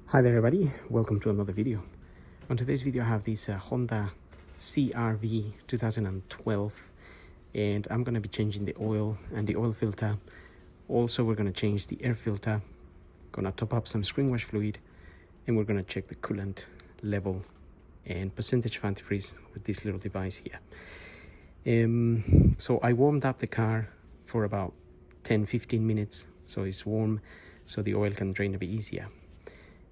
Hi there everybody, welcome to another video. On today's video I have this Honda CRV 2012 and I'm going to be changing the oil and the oil filter. Also we're going to change the air filter, going to top up some screen wash fluid, and we're going to check the coolant level and percentage of antifreeze with this little device here. So I warmed up the car for about 10-15 minutes so it's warm so the oil can drain a bit easier.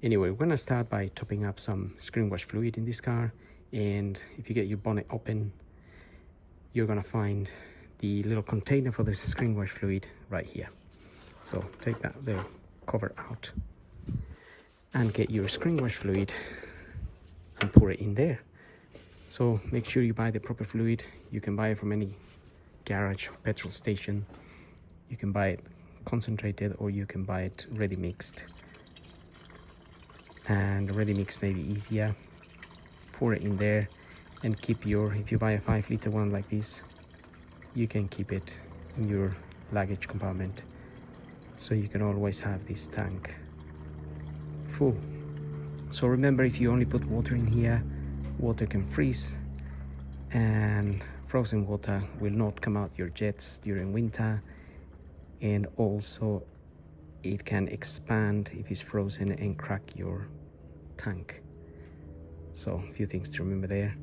Anyway, we're going to start by topping up some screen wash fluid in this car, and if you get your bonnet open you're going to find the little container for the screen wash fluid right here. So take that little cover out and get your screen wash fluid and pour it in there. So make sure you buy the proper fluid. You can buy it from any garage or petrol station. You can buy it concentrated or you can buy it ready mixed. And ready mix may be easier. Pour it in there and keep your, if you buy a 5-liter one like this, you can keep it in your luggage compartment so you can always have this tank full. So remember, if you only put water in here, water can freeze and frozen water will not come out your jets during winter, and also it can expand if it's frozen and crack your tank. So a few things to remember there.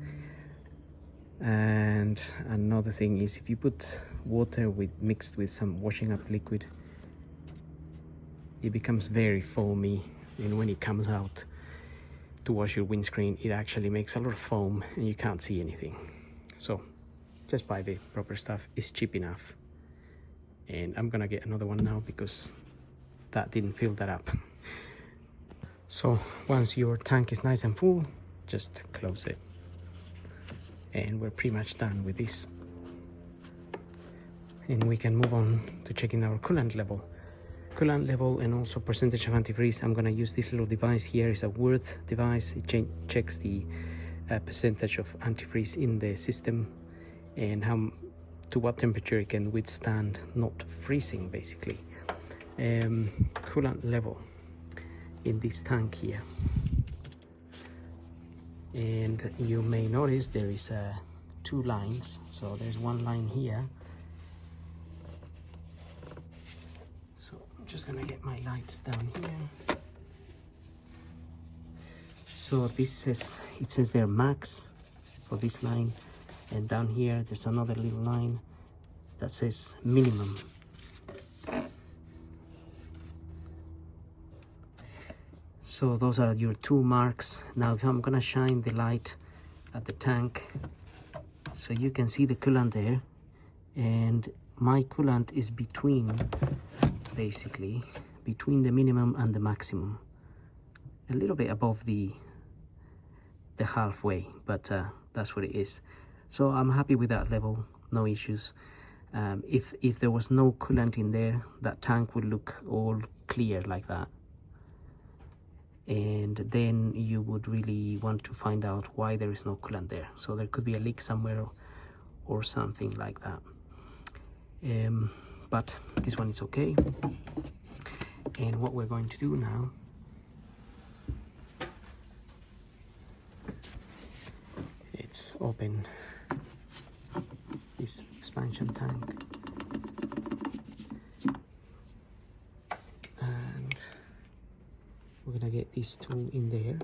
And another thing is, if you put water mixed with some washing up liquid, it becomes very foamy, and when it comes out to wash your windscreen it actually makes a lot of foam and you can't see anything. So just buy the proper stuff. It's cheap enough, and I'm gonna get another one now because that didn't fill that up. So once your tank is nice and full, just close it, and we're pretty much done with this, and we can move on to checking our coolant level and also percentage of antifreeze. I'm going to use this little device here. It's a Worth device. It checks the percentage of antifreeze in the system and to what temperature it can withstand not freezing, basically. Coolant level in this tank here, and you may notice there is two lines. So there's one line here, so I'm just gonna get my lights down here. So this says there max for this line, and down here there's another little line that says minimum. So those are your two marks. Now if I'm gonna shine the light at the tank so you can see the coolant there, and my coolant is basically between the minimum and the maximum, a little bit above the halfway, but that's what it is. So I'm happy with that level, no issues. If there was no coolant in there, that tank would look all clear like that, and then you would really want to find out why there is no coolant there. So there could be a leak somewhere or something like that. But this one is okay. And what we're going to do now is open this expansion tank. We're gonna get this tool in there.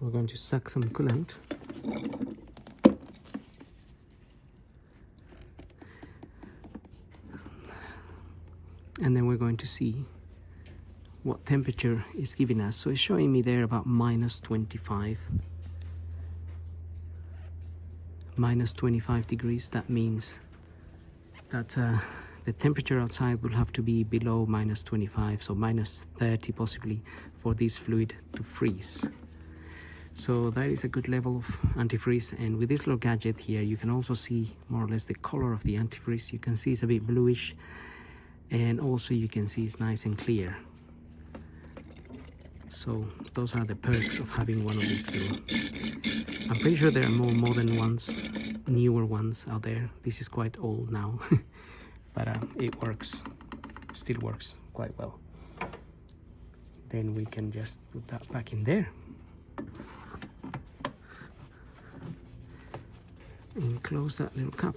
We're going to suck some coolant. And then we're going to see what temperature is giving us. So it's showing me there about -25. -25 degrees. That means that the temperature outside will have to be below -25, so -30 possibly, for this fluid to freeze. So that is a good level of antifreeze. And with this little gadget here you can also see more or less the color of the antifreeze. You can see it's a bit bluish, and also you can see it's nice and clear. So those are the perks of having one of these little. I'm pretty sure there are more modern ones, newer ones out there. This is quite old now. but it works, still works quite well. Then we can just put that back in there and close that little cap.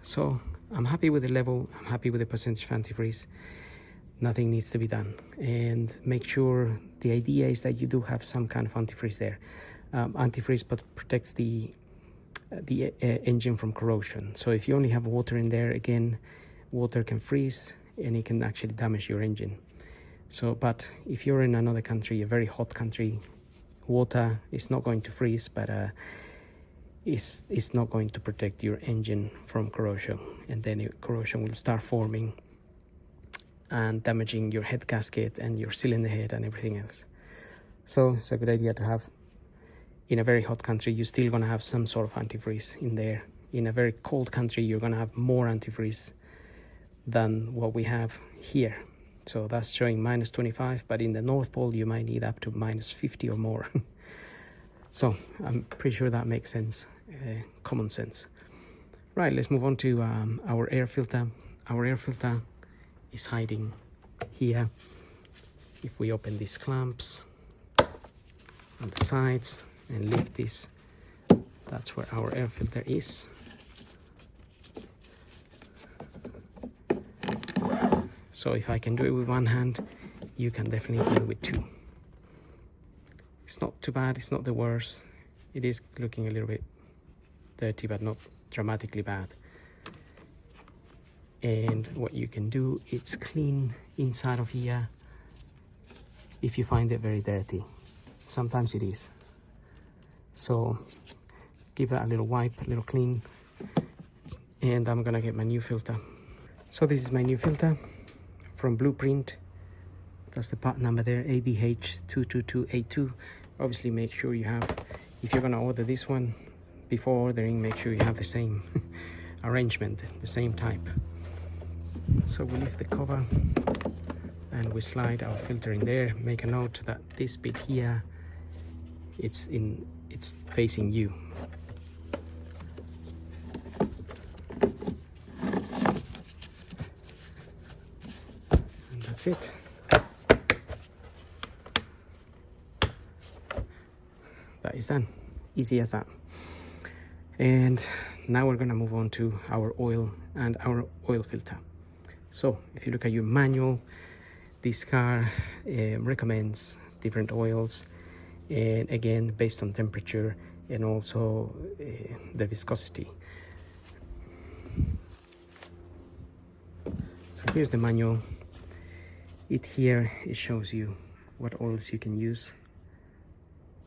So I'm happy with the level, I'm happy with the percentage of antifreeze. Nothing needs to be done, and make sure, the idea is that you do have some kind of antifreeze there. Antifreeze protects the engine from corrosion. So if you only have water in there, again, water can freeze and it can actually damage your engine. So, but if you're in another country, a very hot country, water is not going to freeze, but it's not going to protect your engine from corrosion, and then corrosion will start forming and damaging your head gasket and your cylinder head and everything else. So it's a good idea to have. In a very hot country, you're still going to have some sort of antifreeze in there. In a very cold country, you're going to have more antifreeze than what we have here. So that's showing -25, but in the North Pole, you might need up to -50 or more. So I'm pretty sure that makes sense, common sense. Right, let's move on to our air filter. Our air filter is hiding here. If we open these clamps on the sides and lift this, that's where our air filter is. So if I can do it with one hand, you can definitely do it with two. It's not too bad, it's not the worst. It is looking a little bit dirty, but not dramatically bad. And what you can do is clean inside of here if you find it very dirty. Sometimes it is. So give that a little wipe, a little clean, and I'm gonna get my new filter. So this is my new filter from Blueprint. That's the part number there, ADH22282. Obviously make sure you have, if you're gonna order this one, before ordering, make sure you have the same arrangement, the same type. So we lift the cover and we slide our filter in there. Make a note that this bit here, it's facing you. And that's it. That is done. Easy as that. And now we're going to move on to our oil and our oil filter. So if you look at your manual, this car recommends different oils, and again based on temperature and also the viscosity. So here's the manual. It shows you what oils you can use.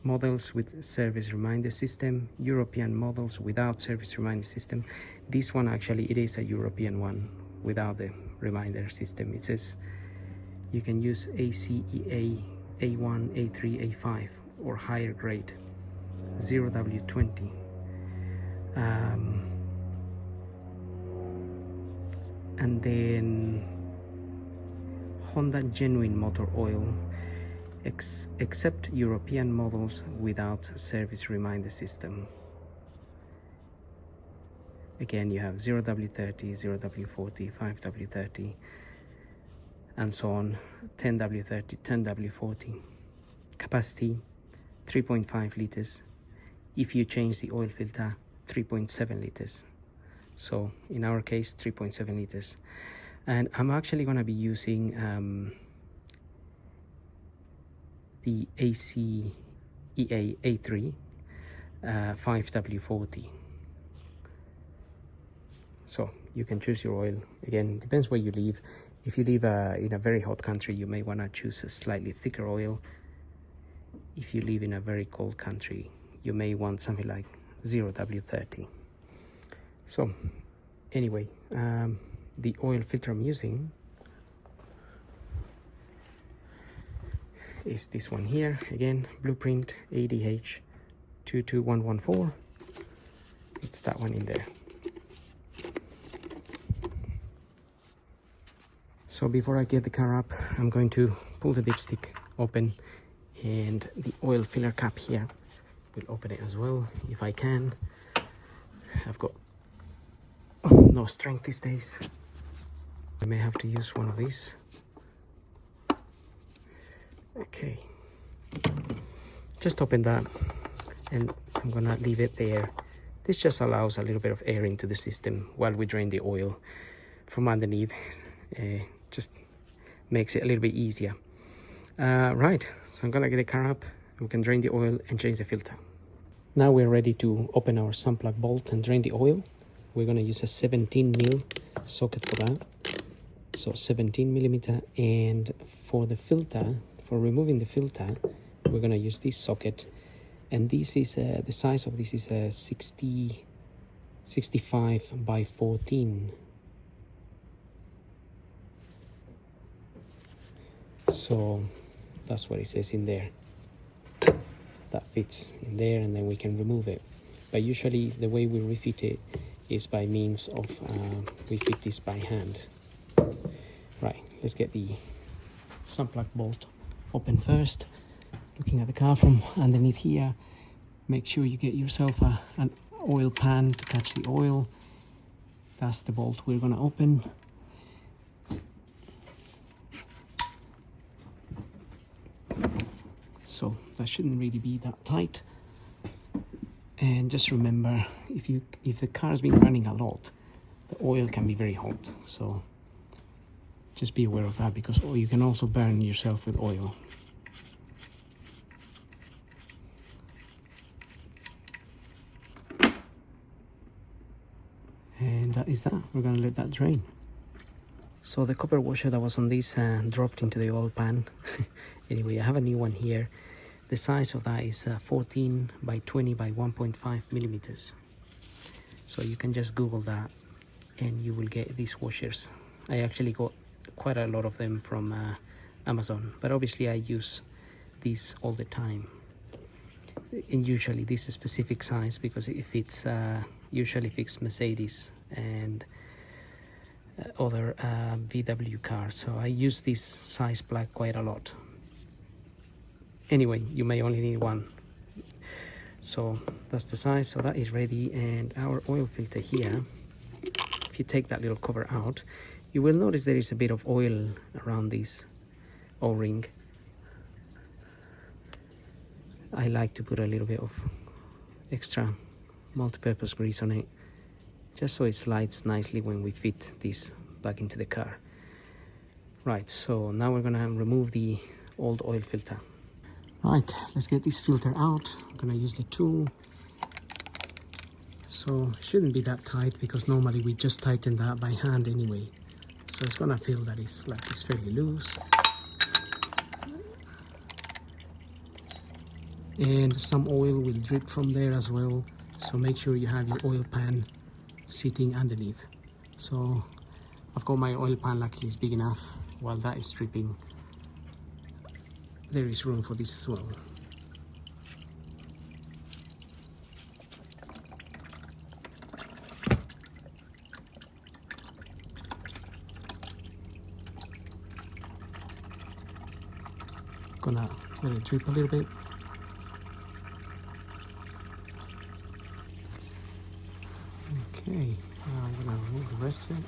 Models with service reminder system, European models without service reminder system. This one actually, it is a European one without the reminder system. It says you can use ACEA A1, A3, A5 or higher grade, 0W20. And then Honda genuine motor oil, except European models without service reminder system. Again, you have 0W30, 0W40, 5W30, and so on, 10W30, 10W40. Capacity 3.5 liters. If you change the oil filter, 3.7 liters. So in our case, 3.7 liters. And I'm actually going to be using the ACEA A3 5W40. So you can choose your oil. Again, depends where you live. If you live in a very hot country, you may want to choose a slightly thicker oil. If you live in a very cold country, you may want something like 0W30. So anyway, the oil filter I'm using is this one here. Again, Blueprint ADH22114. It's that one in there. So before I get the car up, I'm going to pull the dipstick open and the oil filler cap here will open it as well if I can. I've got no strength these days. I may have to use one of these. Okay, just open that, and I'm gonna leave it there. This just allows a little bit of air into the system while we drain the oil from underneath. Just makes it a little bit easier. Right, so I'm gonna get the car up. We can drain the oil and change the filter. Now we're ready to open our sun plug bolt and drain the oil. We're gonna use a 17mm socket for that. So 17mm, and for the filter, for removing the filter, we're gonna use this socket, and this is the size of this is a 65 by 14. So that's what it says in there. That fits in there, and then we can remove it. But usually the way we refit it is by means of we fit this by hand. Right, let's get the sun plug bolt open first. Looking at the car from underneath here, make sure you get yourself an oil pan to catch the oil. That's the bolt we're gonna open. So that shouldn't really be that tight. And just remember, if the car's been running a lot, the oil can be very hot. So just be aware of that, because you can also burn yourself with oil. And that is that. We're gonna let that drain. So the copper washer that was on this dropped into the oil pan. Anyway, I have a new one here. The size of that is 14 by 20 by 1.5 millimeters. So you can just Google that and you will get these washers. I actually got quite a lot of them from Amazon, but obviously I use these all the time. And usually this is a specific size because it fits, usually fits Mercedes and other VW cars. So I use this size plug quite a lot. Anyway, you may only need one. So that's the size. So that is ready. And our oil filter here, if you take that little cover out, you will notice there is a bit of oil around this O-ring. I like to put a little bit of extra multi-purpose grease on it, just so it slides nicely when we fit this back into the car. Right, so now we're gonna remove the old oil filter. Right, let's get this filter out. I'm gonna use the tool. So it shouldn't be that tight because normally we just tighten that by hand anyway. So it's gonna feel that it's like it's fairly loose. And some oil will drip from there as well. So make sure you have your oil pan sitting underneath. So I've got my oil pan, luckily it's big enough. While that is dripping, there is room for this as well. Gonna let it drip a little bit. Okay, now I'm gonna remove the rest of it.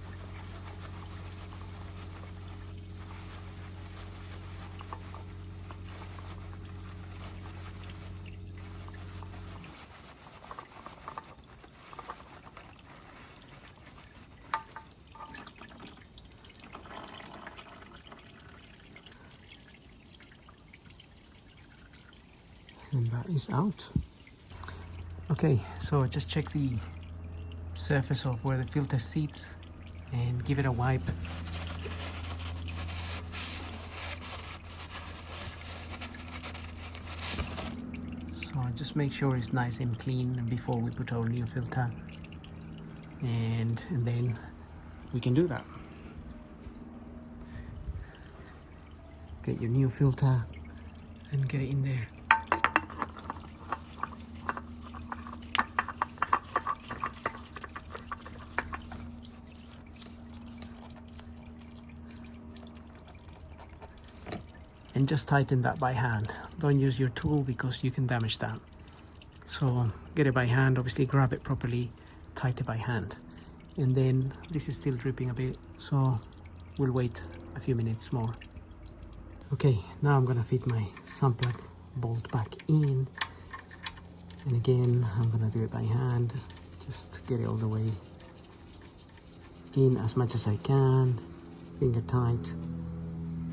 And that is out. Okay, so just check the surface of where the filter sits and give it a wipe. So just make sure it's nice and clean before we put our new filter, and then we can do that. Get your new filter and get it in there. And just tighten that by hand. Don't use your tool because you can damage that. So get it by hand, obviously grab it properly, tight it by hand. And then this is still dripping a bit, so we'll wait a few minutes more. Okay, now I'm gonna fit my sun plug bolt back in. And again, I'm gonna do it by hand, just get it all the way in as much as I can, finger tight,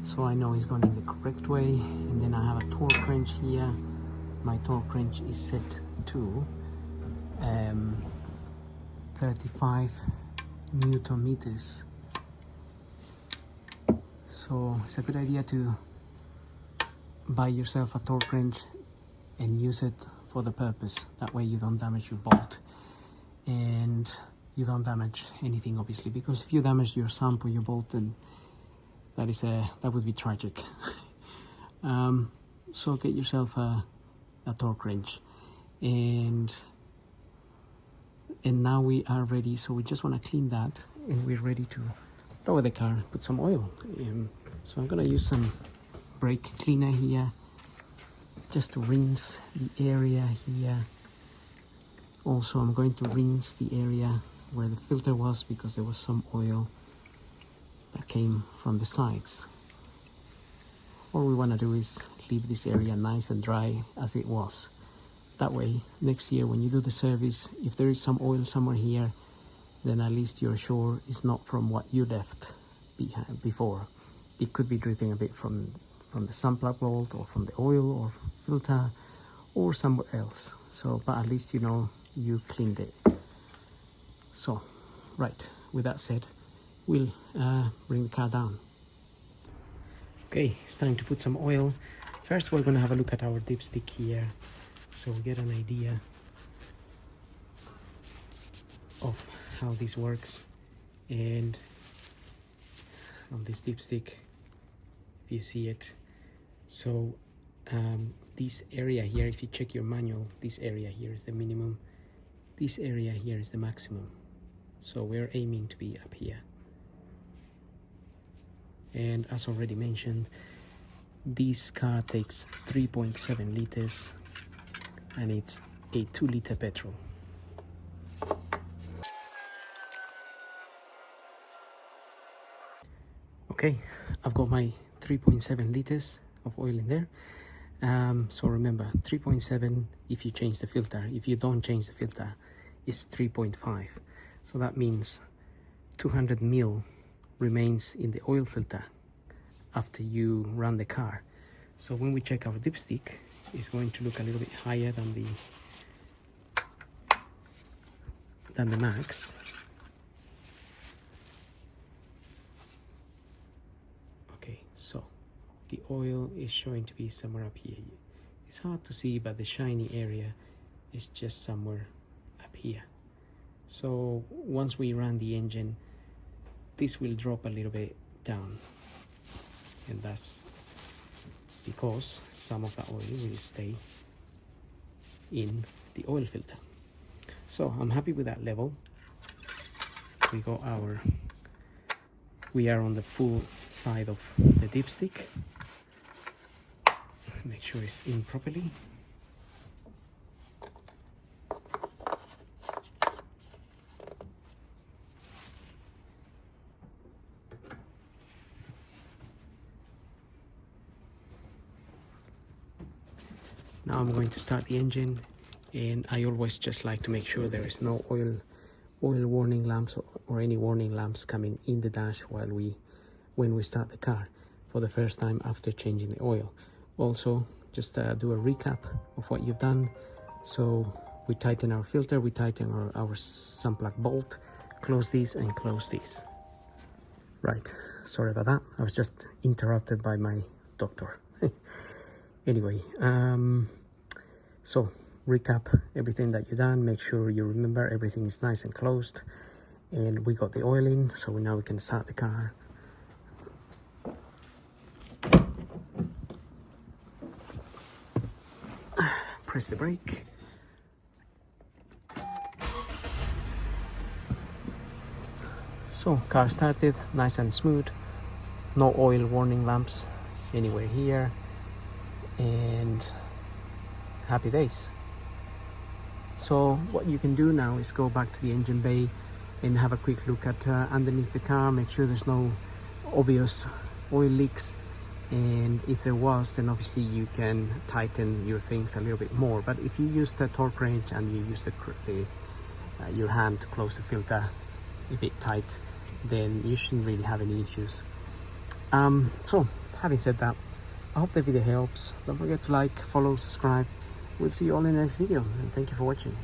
so I know it's going in the correct way. And then I have a torque wrench here. My torque wrench is set to 35 Newton meters. So it's a good idea to buy yourself a torque wrench and use it for the purpose. That way you don't damage your bolt and you don't damage anything, obviously, because if you damage your sump or your bolt, then that would be tragic. So get yourself a torque wrench, and now we are ready. So we just want to clean that, and we're ready to lower the car, put some oil. So I'm gonna use some brake cleaner here just to rinse the area here. Also, I'm going to rinse the area where the filter was, because there was some oil that came from the sides. All we want to do is leave this area nice and dry as it was. That way, next year when you do the service, if there is some oil somewhere here, then at least you're sure it's not from what you left behind before. It could be dripping a bit from the sun plug bolt, or from the oil or filter, or somewhere else. So, but at least you know you cleaned it. So, right, with that said, we'll bring the car down. Okay, it's time to put some oil. First, we're gonna have a look at our dipstick here, so we get an idea of how this works. And on this dipstick, if you see it, so this area here, if you check your manual, this area here is the minimum, this area here is the maximum. So we're aiming to be up here. And as already mentioned, this car takes 3.7 liters and it's a 2-liter petrol. Okay, I've got my 3.7 liters of oil in there. So remember, 3.7 if you change the filter. If you don't change the filter, it's 3.5. So that means 200 ml remains in the oil filter after you run the car. So when we check our dipstick, it's going to look a little bit higher than the max. Okay, so the oil is showing to be somewhere up here. It's hard to see, but the shiny area is just somewhere up here. So once we run the engine, this will drop a little bit down, and that's because some of the oil will stay in the oil filter. So I'm happy with that level. We are on the full side of the dipstick. Make sure it's in properly. Now I'm going to start the engine, and I always just like to make sure there is no oil warning lamps or any warning lamps coming in the dash when we start the car for the first time after changing the oil. Also, just do a recap of what you've done. So we tighten our filter, we tighten our sun plug bolt, close these and close these. Right, sorry about that. I was just interrupted by my doctor. Anyway, so recap everything that you've done. Make sure you remember everything is nice and closed, and we got the oil in, so now we can start the car. Press the brake. So car started, nice and smooth, no oil warning lamps anywhere here, and happy days. So what you can do now is go back to the engine bay and have a quick look at underneath the car, make sure there's no obvious oil leaks, and if there was, then obviously you can tighten your things a little bit more. But if you use the torque wrench and you use your hand to close the filter a bit tight, then you shouldn't really have any issues. So having said that, I hope the video helps. Don't forget to like, follow, subscribe. We'll see you all in the next video, and thank you for watching.